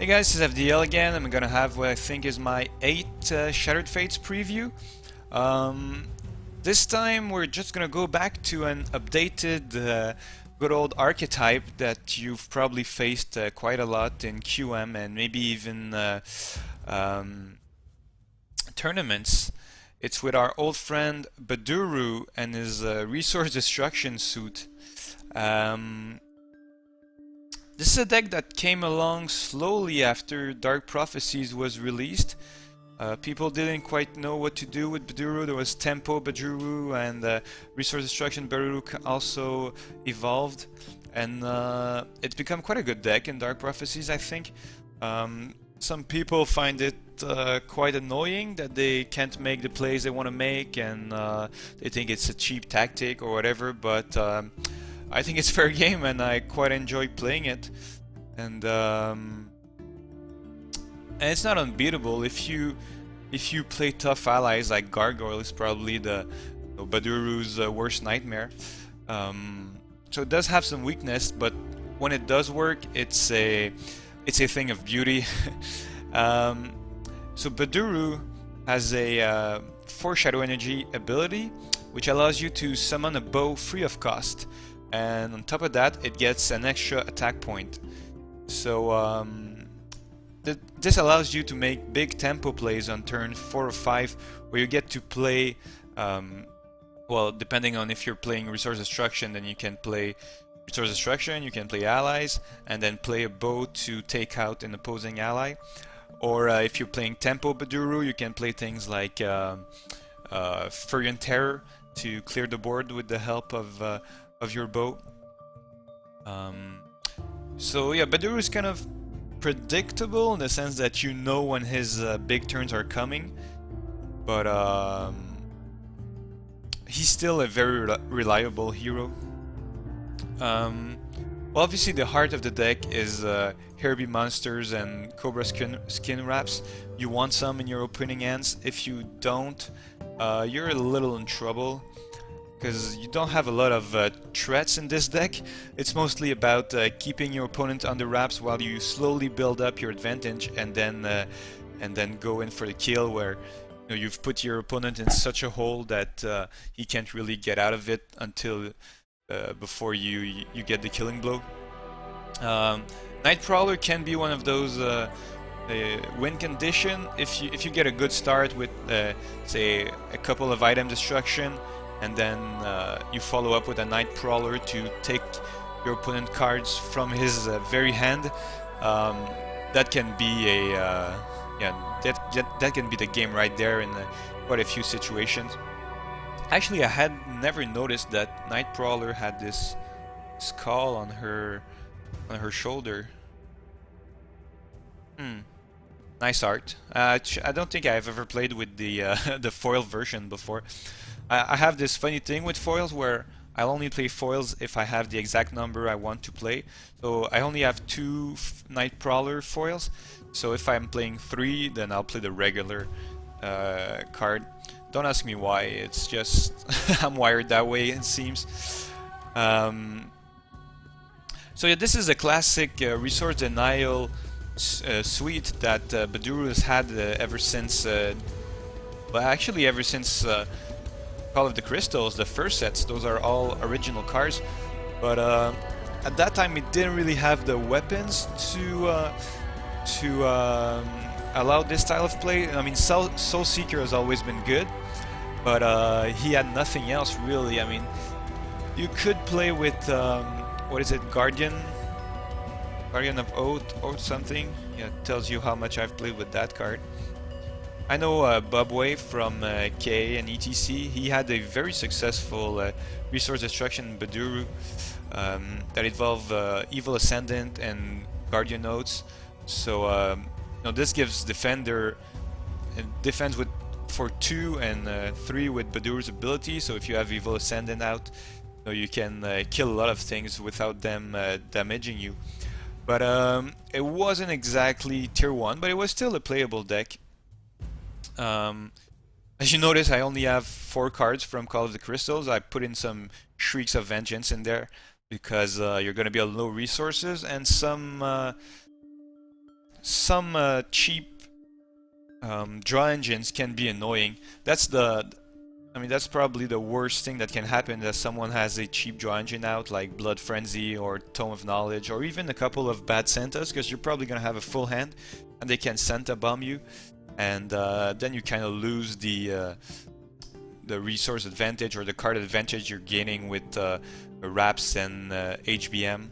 Hey guys, this is FDL again. I'm gonna have what I think is my 8th Shattered Fates preview. This time we're just gonna go back to an updated good old archetype that you've probably faced quite a lot in QM and maybe even tournaments. It's with our old friend Baduruu and his resource destruction suit. This is a deck that came along slowly after Dark Prophecies was released. People didn't quite know what to do with Baduruu. There was Tempo Baduruu and Resource Destruction Baduruu also evolved. And it's become quite a good deck in Dark Prophecies, I think. Some people find it quite annoying that they can't make the plays they want to make and they think it's a cheap tactic or whatever, but I think it's fair game and I quite enjoy playing it, and it's not unbeatable. If you play tough allies, like Gargoyle is probably the Baduruu's worst nightmare. So it does have some weakness, but when it does work, it's a thing of beauty. So Baduruu has a Foreshadow Energy ability, which allows you to summon a bow free of cost. And on top of that, it gets an extra attack point. So this allows you to make big tempo plays on turn 4 or 5, where you get to play, well, depending on if you're playing Resource Destruction, then you can play Resource Destruction, you can play allies, and then play a bow to take out an opposing ally. Or if you're playing Tempo Baduruu, you can play things like Furion Terror to clear the board with the help of your bow. So yeah, Baduruu is kind of predictable in the sense that you know when his big turns are coming, but he's still a very reliable hero. Well, obviously the heart of the deck is Herbie monsters and Cobra skin wraps. You want some in your opening hands. If you don't, you're a little in trouble, because you don't have a lot of threats in this deck. It's mostly about keeping your opponent under wraps while you slowly build up your advantage, and then go in for the kill, where you've put your opponent in such a hole that he can't really get out of it until before you get the killing blow. Nightcrawler can be one of those win condition if you get a good start with say a couple of item destruction, and then you follow up with a Nightcrawler to take your opponent cards from his very hand. That can be a that can be the game right there in quite a few situations. Actually, I had never noticed that Nightcrawler had this skull on her shoulder. Nice art. I don't think I've ever played with the the foil version before. I have this funny thing with foils where I'll only play foils if I have the exact number I want to play. So I only have 2 Nightcrawler foils. So if I'm playing 3, then I'll play the regular card. Don't ask me why. It's just I'm wired that way, it seems. So yeah, this is a classic Resource Denial suite that Baduruu has had ever since, well, actually ever since Call of the Crystals, the first sets. Those are all original cards, but at that time it didn't really have the weapons to allow this style of play. I mean, Soul Seeker has always been good, but he had nothing else really. I mean, you could play with what is it, Guardian of Oath or something. Yeah, it tells you how much I've played with that card. I know Bubway from KA and ETC, he had a very successful Resource Destruction Baduruu that involved Evil Ascendant and Guardian Oaths. So this gives defends with for 2 and 3 with Baduruu's ability. So if you have Evil Ascendant out, you can kill a lot of things without them damaging you. But it wasn't exactly tier 1, but it was still a playable deck. As you notice, I only have 4 cards from Call of the Crystals. I put in some Shrieks of Vengeance in there because you're going to be on low resources, and some some cheap draw engines can be annoying. That's probably the worst thing that can happen, that someone has a cheap draw engine out, like Blood Frenzy or Tome of Knowledge, or even a couple of bad Santas, because you're probably gonna have a full hand, and they can Santa bomb you, and then you kind of lose the resource advantage or the card advantage you're gaining with Wraps and HBM.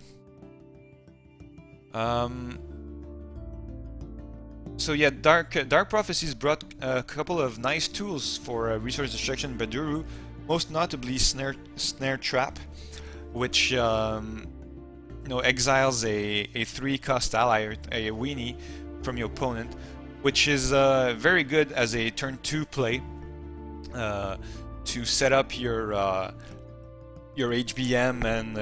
So yeah, Dark Prophecies brought a couple of nice tools for resource destruction Baduruu, most notably Snare Trap, which exiles a 3-cost ally, a weenie, from your opponent, which is very good as a turn 2 play to set up your HBM and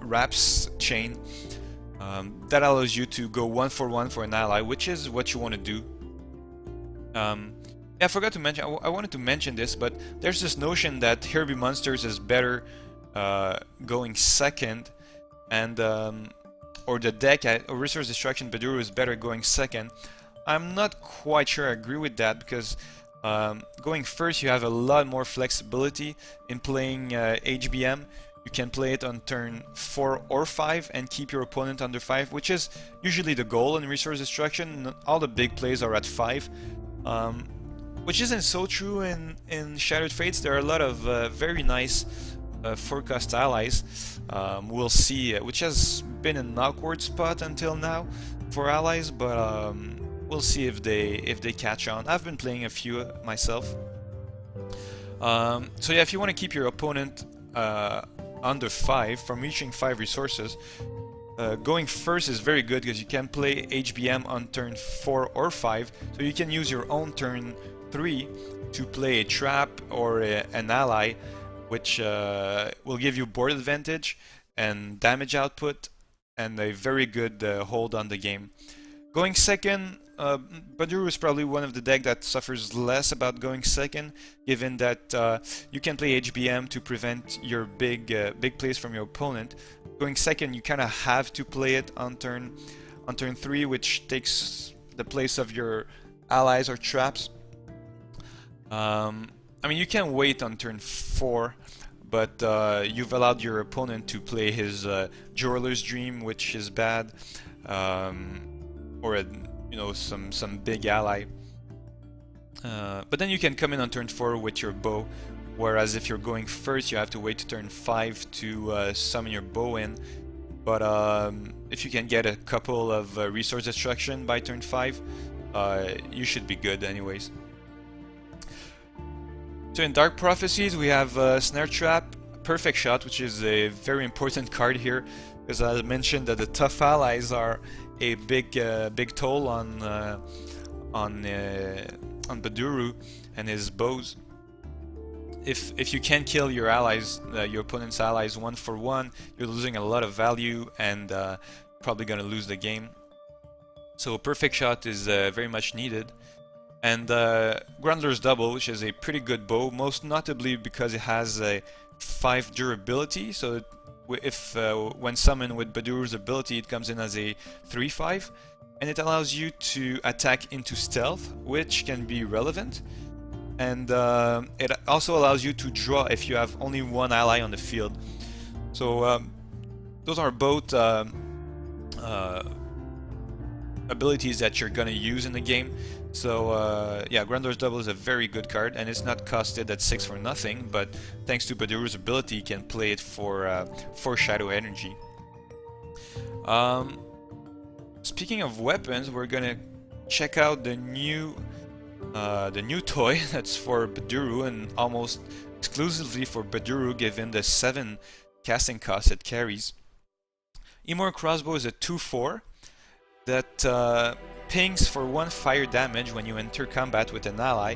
Wraps chain. That allows you to go 1-for-1 for an ally, which is what you want to do. Yeah, I forgot to mention, I wanted to mention this, but there's this notion that Herbie Monsters is better going second, and or the deck or Resource Destruction Baduruu is better going second. I'm not quite sure I agree with that, because going first you have a lot more flexibility in playing HBM. You can play it on turn 4 or 5 and keep your opponent under 5, which is usually the goal in Resource Destruction. All the big plays are at 5, which isn't so true in Shattered Fates. There are a lot of very nice 4-cost allies. We'll see, which has been an awkward spot until now for allies, but we'll see if they catch on. I've been playing a few myself. So yeah, if you want to keep your opponent under 5 from reaching 5 resources, going first is very good, because you can play HBM on turn 4 or 5, so you can use your own turn 3 to play a trap or an ally, which will give you board advantage and damage output and a very good hold on the game. Going second, Baduruu is probably one of the decks that suffers less about going second, given that you can play HBM to prevent your big plays from your opponent. Going second, you kind of have to play it on turn 3, which takes the place of your allies or traps. I mean, you can wait on turn 4, but you've allowed your opponent to play his Jeweler's Dream, which is bad, or some big ally. But then you can come in on turn 4 with your bow, whereas if you're going first, you have to wait to turn 5 to summon your bow in. But if you can get a couple of resource destruction by turn 5, you should be good anyways. So in Dark Prophecies, we have Snare Trap, Perfect Shot, which is a very important card here, because I mentioned that the tough allies are a big toll on Baduruu and his bows. If you can kill your allies, your opponent's allies 1-for-1, you're losing a lot of value and probably gonna lose the game. So Perfect Shot is very much needed. And Grundler's Double, which is a pretty good bow, most notably because it has a 5 durability. So if when summoned with Baduruu's ability, it comes in as a 3/5, and it allows you to attack into stealth, which can be relevant. And it also allows you to draw if you have only one ally on the field. So those are both abilities that you're gonna use in the game. So yeah, Grundler's Double is a very good card, and it's not costed at 6 for nothing, but thanks to Baduruu's ability, you can play it for Shadow Energy. Speaking of weapons, we're gonna check out the new toy that's for Baduruu, and almost exclusively for Baduruu, given the 7 casting cost it carries. Immortal Crossbow is a 2/4 that pings for 1 fire damage when you enter combat with an ally,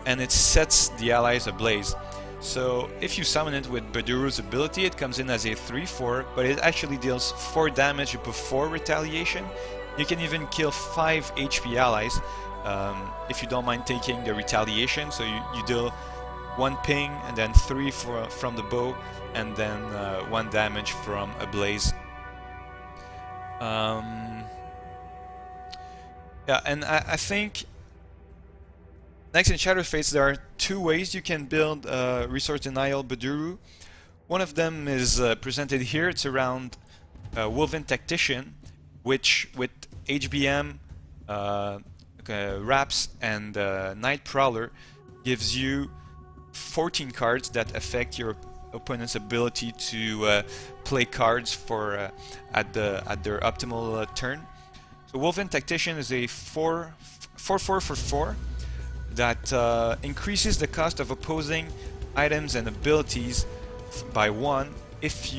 and it sets the allies ablaze. So if you summon it with Baduruu's ability, it comes in as a 3/4, but it actually deals 4 damage before retaliation. You can even kill 5 HP allies if you don't mind taking the retaliation. So you deal 1 ping and then 3 from the bow, and then 1 damage from a blaze. Yeah, and I think next in Shadow Fates there are two ways you can build Resource Denial Baduruu. One of them is presented here. It's around Wolven Tactician, which with HBM, Wraps, and Night Prowler gives you 14 cards that affect your opponent's ability to play cards for at their optimal turn. So Wolven Tactician is a 4/4 for 4 that increases the cost of opposing items and abilities by 1 if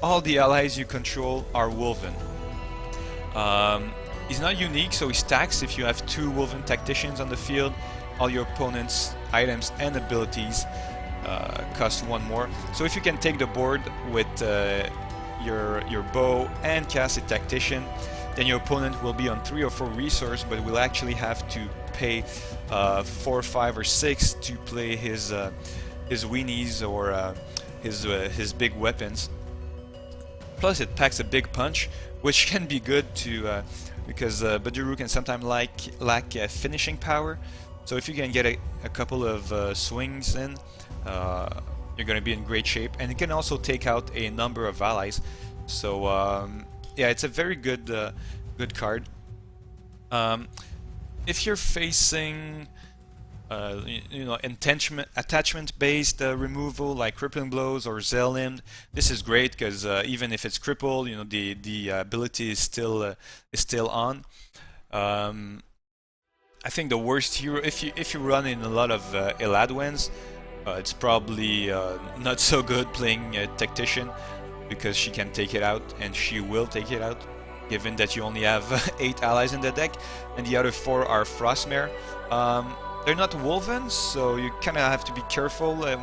all the allies you control are Wolven. He's not unique, so he stacks. If you have 2 Wolven Tacticians on the field, all your opponent's items and abilities cost 1 more. So if you can take the board with your bow and cast a Tactician, then your opponent will be on 3 or 4 resource, but will actually have to pay 4, 5, or 6 to play his weenies or his big weapons. Plus, it packs a big punch, which can be good to because Baduruu can sometimes lack finishing power. So if you can get a couple of swings in, you're going to be in great shape, and it can also take out a number of allies. So yeah, it's a very good good card. If you're facing attachment-based removal like crippling blows or Zelim, this is great because even if it's crippled, the ability is still on. I think the worst hero, if you run in a lot of Eladwens, it's probably not so good playing Tactician, because she can take it out, and she will take it out, given that you only have 8 allies in the deck, and the other 4 are Frostmare. They're not Wolven, so you kind of have to be careful if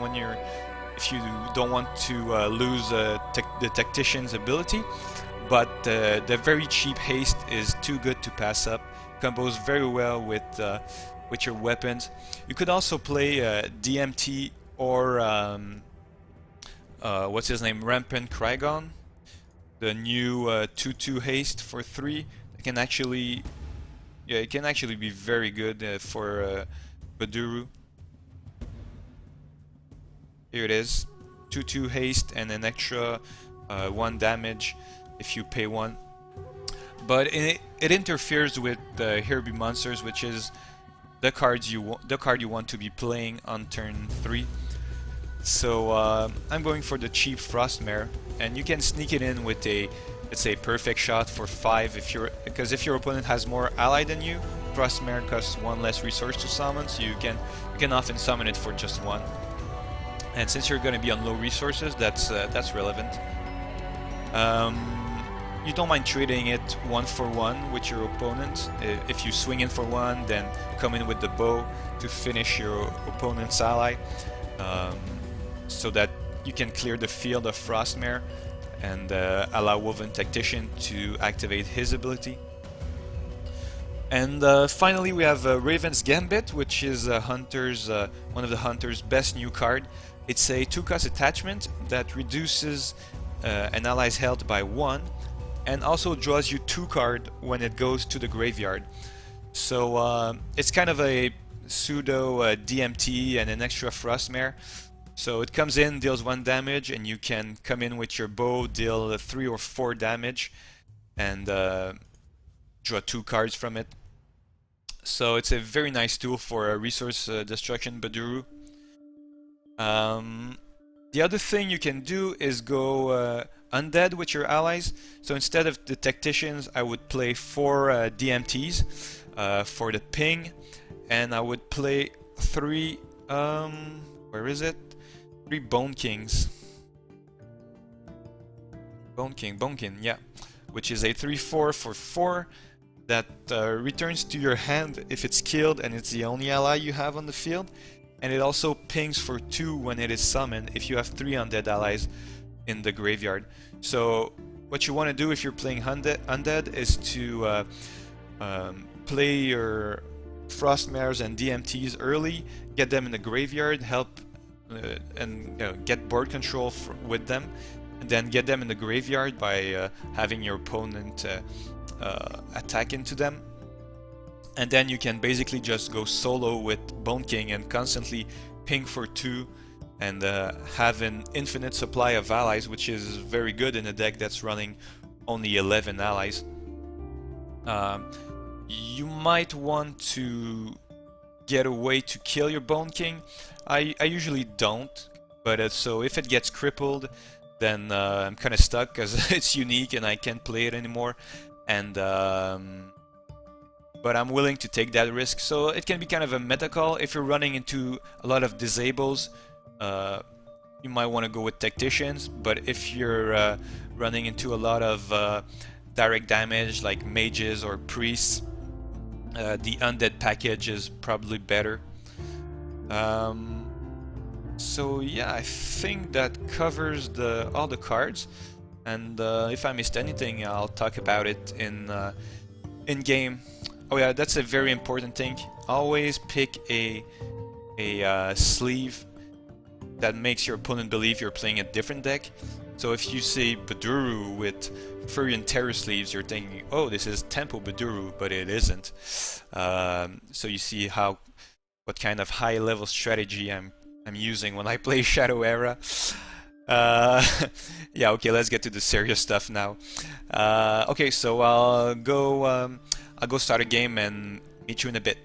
you don't want to lose the Tactician's ability. But the very cheap haste is too good to pass up. Combos very well with your weapons. You could also play DMT or what's his name, Rampant Krygon, the new 2/2 haste for 3. It can actually be very good for Baduruu. Here it is, 2/2 haste and an extra 1 damage if you pay 1. But it interferes with the Herbie monsters, which is the card you want to be playing on turn 3. So I'm going for the cheap Frostmare, and you can sneak it in with a, let's say, perfect shot for 5 because if your opponent has more ally than you, Frostmare costs 1 less resource to summon, so you can often summon it for just 1. And since you're going to be on low resources, that's relevant. You don't mind trading it 1 for 1 with your opponent. If you swing in for 1, then come in with the bow to finish your opponent's ally, so that you can clear the field of Frostmare and allow Wolven Tactician to activate his ability. And finally we have Raven's Gambit, which is one of the Hunter's best new card. It's a 2-cost attachment that reduces an ally's health by 1, and also draws you 2 cards when it goes to the graveyard. So it's kind of a pseudo DMT and an extra Frostmare. So it comes in, deals 1 damage, and you can come in with your bow, deal 3 or 4 damage, and draw 2 cards from it. So it's a very nice tool for resource destruction Baduruu. The other thing you can do is go Undead with your allies. So instead of the Tacticians, I would play 4 DMTs for the ping, and I would play 3 where is it? 3 Bone Kings. Bone King, yeah. Which is a 3/4 for 4 that returns to your hand if it's killed and it's the only ally you have on the field. And it also pings for 2 when it is summoned if you have 3 undead allies in the graveyard. So what you want to do if you're playing undead is to play your Frostmares and DMTs early, get them in the graveyard, help and get board control with them, and then get them in the graveyard by having your opponent attack into them. and then you can basically just go solo with Bone King and constantly ping for 2 and have an infinite supply of allies, which is very good in a deck that's running only 11 allies. You might want to get a way to kill your Bone King. I usually don't, but so if it gets crippled, then I'm kind of stuck because it's unique and I can't play it anymore. And but I'm willing to take that risk. So it can be kind of a meta call. If you're running into a lot of disables, you might want to go with tacticians. But if you're running into a lot of direct damage like mages or priests, the Undead package is probably better. So yeah, I think that covers all the cards. And if I missed anything, I'll talk about it in game. Oh yeah, that's a very important thing. Always pick a sleeve that makes your opponent believe you're playing a different deck. So if you say Baduruu with Fury and Terror sleeves, you're thinking, oh, this is Tempo Baduruu, but it isn't. So you see what kind of high-level strategy I'm using when I play Shadow Era. Yeah, okay, let's get to the serious stuff now. Okay, so I'll go start a game and meet you in a bit.